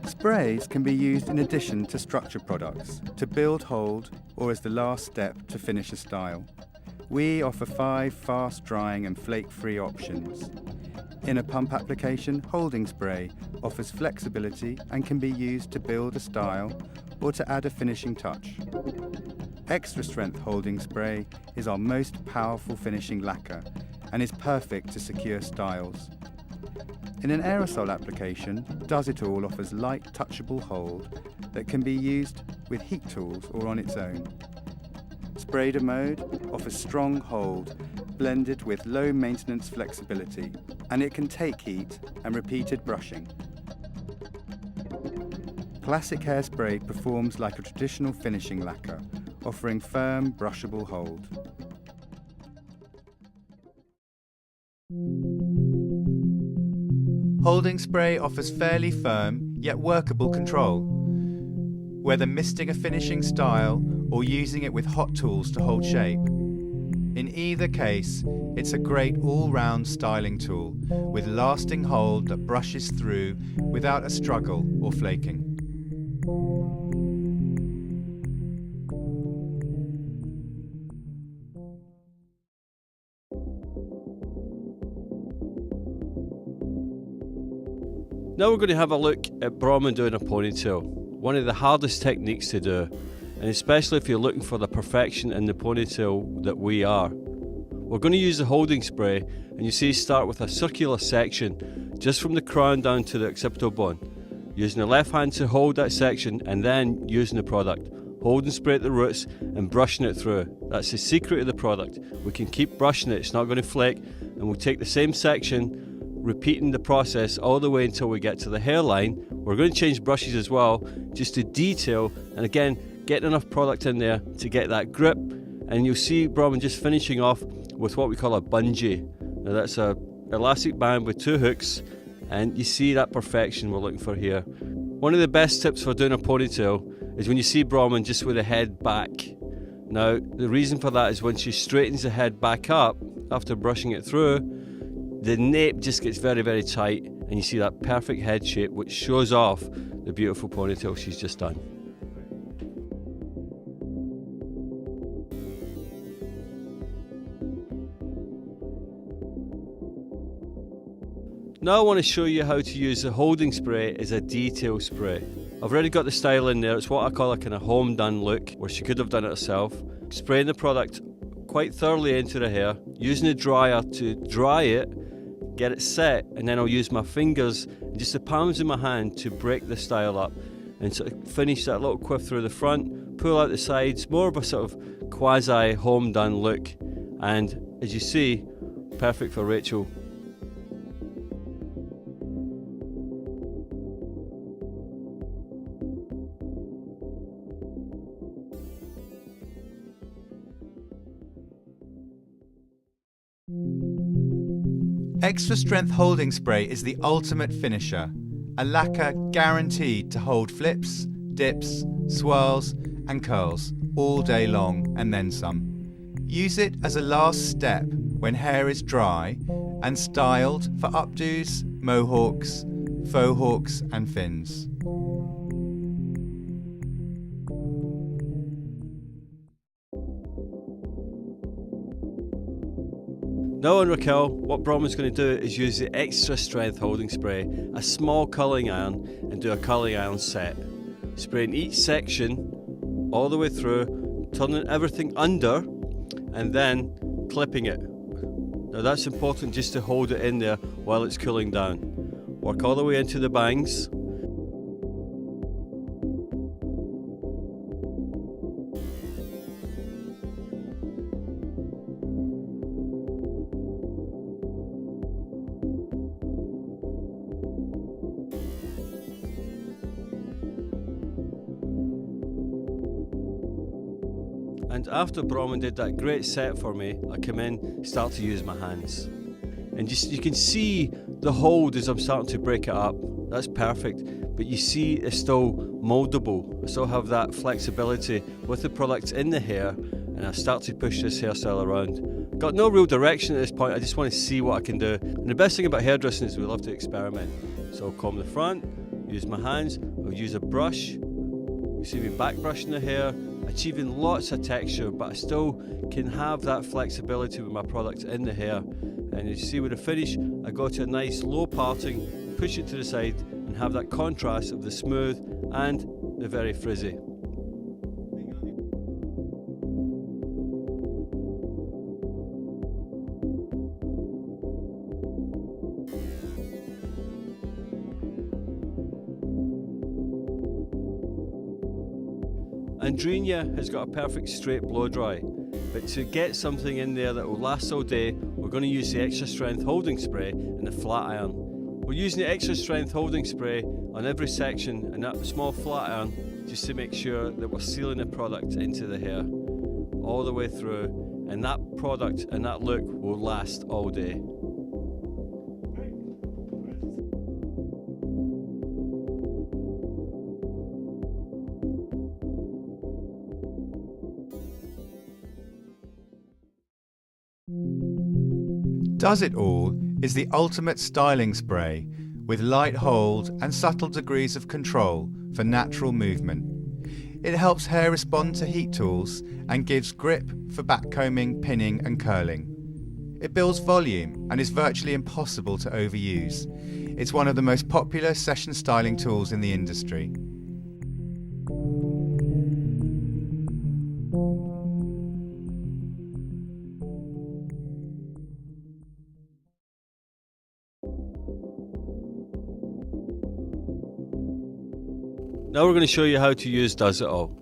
Sprays can be used in addition to structure products, to build, hold, or as the last step to finish a style. We offer 5 fast-drying and flake-free options. In a pump application, holding spray offers flexibility and can be used to build a style or to add a finishing touch. Extra strength holding spray is our most powerful finishing lacquer and is perfect to secure styles. In an aerosol application, Does It All offers light touchable hold that can be used with heat tools or on its own. Sprayer mode offers strong hold blended with low maintenance flexibility, and it can take heat and repeated brushing. Classic Hairspray performs like a traditional finishing lacquer, offering firm brushable hold. Holding spray offers fairly firm yet workable control, whether misting a finishing style or using it with hot tools to hold shape. In either case, it's a great all-round styling tool with lasting hold that brushes through without a struggle or flaking. Now we're going to have a look at Brahman doing a ponytail, one of the hardest techniques to do, and especially if you're looking for the perfection in the ponytail that we are. We're going to use the holding spray, and you see start with a circular section just from the crown down to the occipital bone, using the left hand to hold that section and then using the product, holding spray at the roots and brushing it through. That's the secret of the product. We can keep brushing it, it's not going to flake, and we'll take the same section, repeating the process all the way until we get to the hairline. We're going to change brushes as well, just to detail, and again, get enough product in there to get that grip. And you'll see Brahman just finishing off with what we call a bungee. Now that's a elastic band with 2 hooks, and you see that perfection we're looking for here. One of the best tips for doing a ponytail is when you see Brahman just with the head back. Now the reason for that is when she straightens the head back up after brushing it through, the nape just gets very, very tight, and you see that perfect head shape which shows off the beautiful ponytail she's just done. Now I want to show you how to use the holding spray as a detail spray. I've already got the style in there. It's what I call a kind of home done look, where she could have done it herself. Spraying the product quite thoroughly into the hair, using the dryer to dry it, get it set, and then I'll use my fingers and just the palms of my hand to break the style up and sort of finish that little quiff through the front, pull out the sides, more of a sort of quasi home done look. And as you see, perfect for Rachel. Extra strength holding spray is the ultimate finisher, a lacquer guaranteed to hold flips, dips, swirls and curls all day long and then some. Use it as a last step when hair is dry and styled for updos, mohawks, faux hawks and fins. Now on Raquel, what Brahman's going to do is use the extra strength holding spray, a small curling iron, and do a curling iron set. Spraying each section all the way through, turning everything under, and then clipping it. Now that's important just to hold it in there while it's cooling down. Work all the way into the bangs. And after Brahman did that great set for me, I come in, start to use my hands. And just you can see the hold as I'm starting to break it up. That's perfect. But you see it's still moldable. I still have that flexibility with the products in the hair, and I start to push this hairstyle around. Got no real direction at this point, I just want to see what I can do. And the best thing about hairdressing is we love to experiment. So I'll comb the front, use my hands, I'll use a brush. You see me back brushing the hair, achieving lots of texture, but I still can have that flexibility with my products in the hair. And you see with the finish, I go to a nice low parting, push it to the side, and have that contrast of the smooth and the very frizzy. Andrenia has got a perfect straight blow dry, but to get something in there that will last all day, we're going to use the extra strength holding spray and the flat iron. We're using the extra strength holding spray on every section and that small flat iron just to make sure that we're sealing the product into the hair all the way through, and that product and that look will last all day. Does It All is the ultimate styling spray with light hold and subtle degrees of control for natural movement. It helps hair respond to heat tools and gives grip for backcombing, pinning and curling. It builds volume and is virtually impossible to overuse. It's one of the most popular session styling tools in the industry. Now we're going to show you how to use Does It All.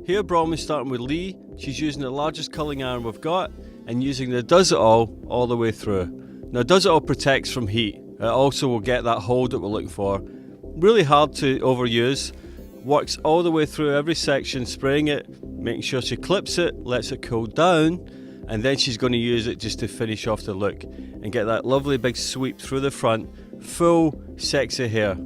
Here Brom is starting with Lee. She's using the largest culling iron we've got and using the Does It All the way through. Now Does It All protects from heat. It also will get that hold that we're looking for. Really hard to overuse. Works all the way through every section, spraying it, making sure she clips it, lets it cool down, and then she's going to use it just to finish off the look and get that lovely big sweep through the front, full sexy hair.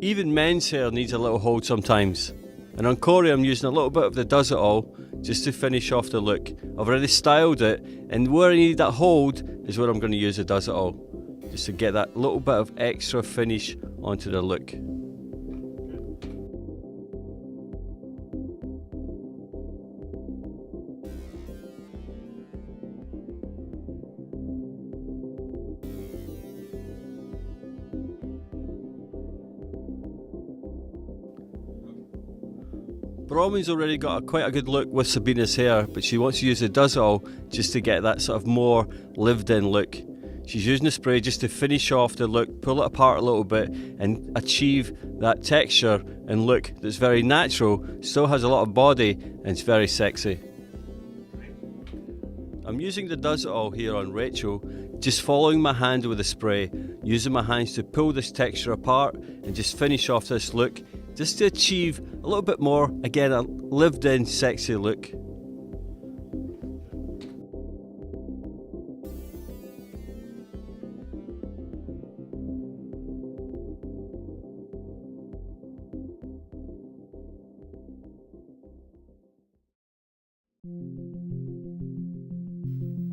Even men's hair needs a little hold sometimes, and on Corey I'm using a little bit of the Does It All just to finish off the look. I've already styled it, and where I need that hold is where I'm going to use the Does It All, just to get that little bit of extra finish onto the look. Bromwell's already got quite a good look with Sabina's hair, but she wants to use the Does It All just to get that sort of more lived in look. She's using the spray just to finish off the look, pull it apart a little bit and achieve that texture and look that's very natural, still has a lot of body and it's very sexy. I'm using the Does It All here on Rachel, just following my hand with the spray, using my hands to pull this texture apart and just finish off this look, just to achieve a little bit more, again, a lived in sexy look.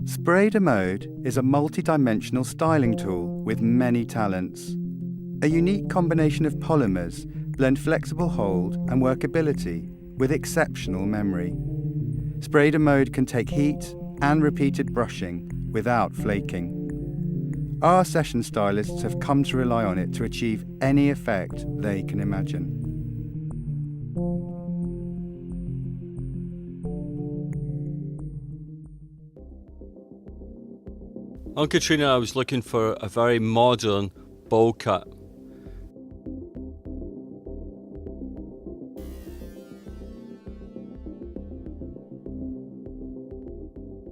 Spraysvid is a multi-dimensional styling tool with many talents. A unique combination of polymers blend flexible hold and workability with exceptional memory. Spraysvid can take heat and repeated brushing without flaking. Our session stylists have come to rely on it to achieve any effect they can imagine. On Katrina I was looking for a very modern bowl cut.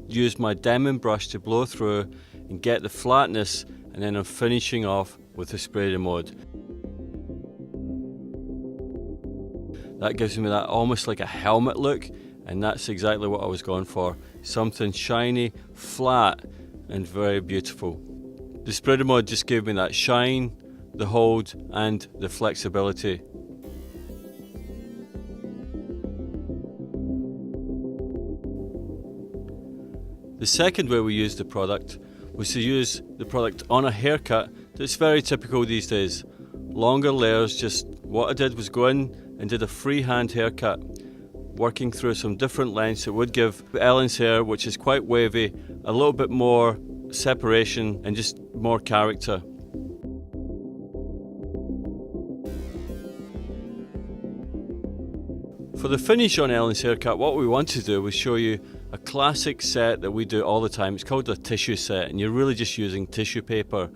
Use my diamond brush to blow through and get the flatness, and then I'm finishing off with the Spraysvid. That gives me that almost like a helmet look, and that's exactly what I was going for. Something shiny, flat and very beautiful. The Spraysvid just gave me that shine, the hold and the flexibility. The second way we used the product was to use the product on a haircut that's very typical these days. Longer layers. Just what I did was go in and did a freehand haircut, working through some different lengths that would give Ellen's hair, which is quite wavy, a little bit more separation and just more character. For the finish on Ellen's haircut, what we want to do was show you a classic set that we do all the time. It's called a tissue set, and you're really just using tissue paper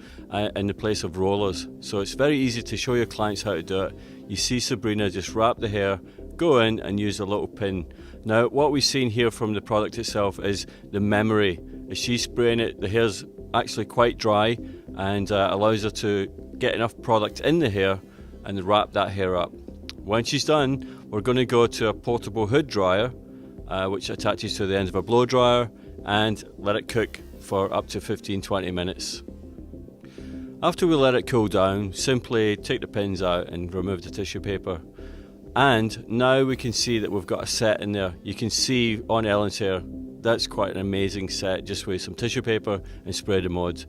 in the place of rollers. So it's very easy to show your clients how to do it. You see Sabrina just wrap the hair, go in and use a little pin. Now what we've seen here from the product itself is the memory. As she's spraying it, the hair's actually quite dry and allows her to get enough product in the hair and wrap that hair up. When she's done, we're going to go to a portable hood dryer, which attaches to the end of a blow dryer, and let it cook for up to 15-20 minutes. After we let it cool down, simply take the pins out and remove the tissue paper. And now we can see that we've got a set in there. You can see on Ellen's hair, that's quite an amazing set, just with some tissue paper and spray de mode.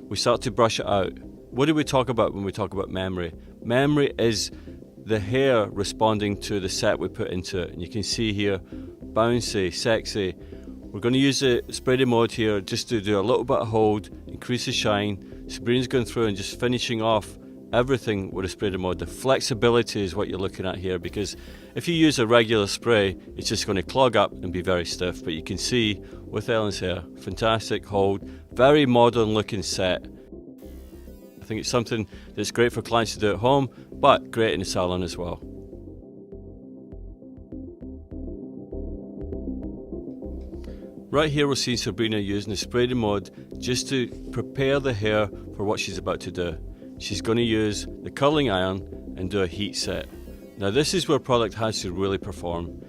We start to brush it out. What do we talk about when we talk about memory? Memory is the hair responding to the set we put into it. And you can see here, bouncy, sexy. We're going to use the spray de mode here just to do a little bit of hold, increase the shine. Sabrina's going through and just finishing off everything with a spray de mode. The flexibility is what you're looking at here, because if you use a regular spray, it's just going to clog up and be very stiff. But you can see with Ellen's hair, fantastic hold, very modern looking set. I think it's something that's great for clients to do at home, but great in the salon as well. Right here we're seeing Sabrina using the spray de mode just to prepare the hair for what she's about to do. She's going to use the curling iron and do a heat set. Now this is where product has to really perform,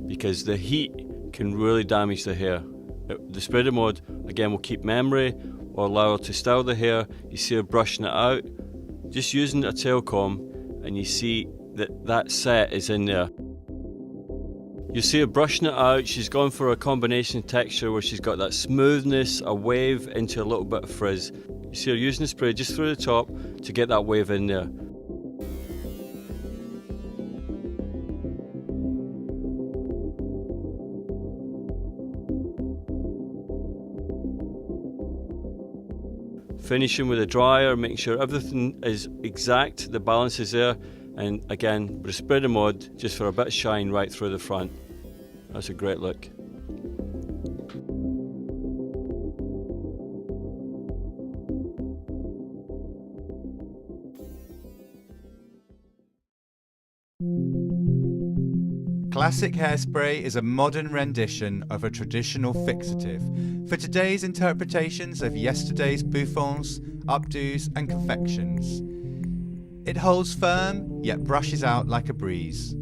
because the heat can really damage the hair. The spray de mode again will keep memory or allow her to style the hair. You see her brushing it out, just using a tail comb, and you see that set is in there. You see her brushing it out. She's gone for a combination texture where she's got that smoothness, a wave into a little bit of frizz. You see her using the spray just through the top to get that wave in there. Finishing with a dryer, making sure everything is exact, the balance is there, and again with a spray de mode just for a bit of shine right through the front. That's a great look. Classic Hairspray is a modern rendition of a traditional fixative for today's interpretations of yesterday's bouffants, updos and confections. It holds firm, yet brushes out like a breeze.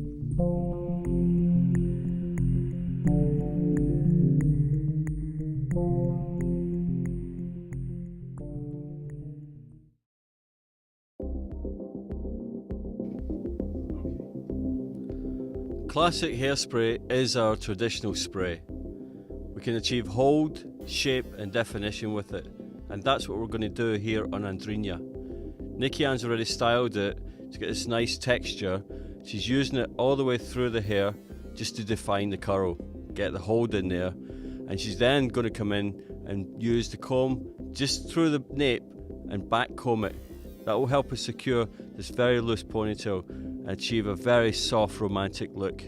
Classic Hairspray is our traditional spray. We can achieve hold, shape and definition with it, and that's what we're going to do here on Andrina. Nikki Ann's already styled it to get this nice texture. She's using it all the way through the hair just to define the curl, get the hold in there, and she's then going to come in and use the comb just through the nape and back comb it. That will help us secure this very loose ponytail and achieve a very soft romantic look.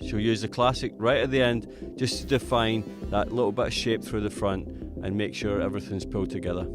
She'll use the classic right at the end just to define that little bit of shape through the front and make sure everything's pulled together.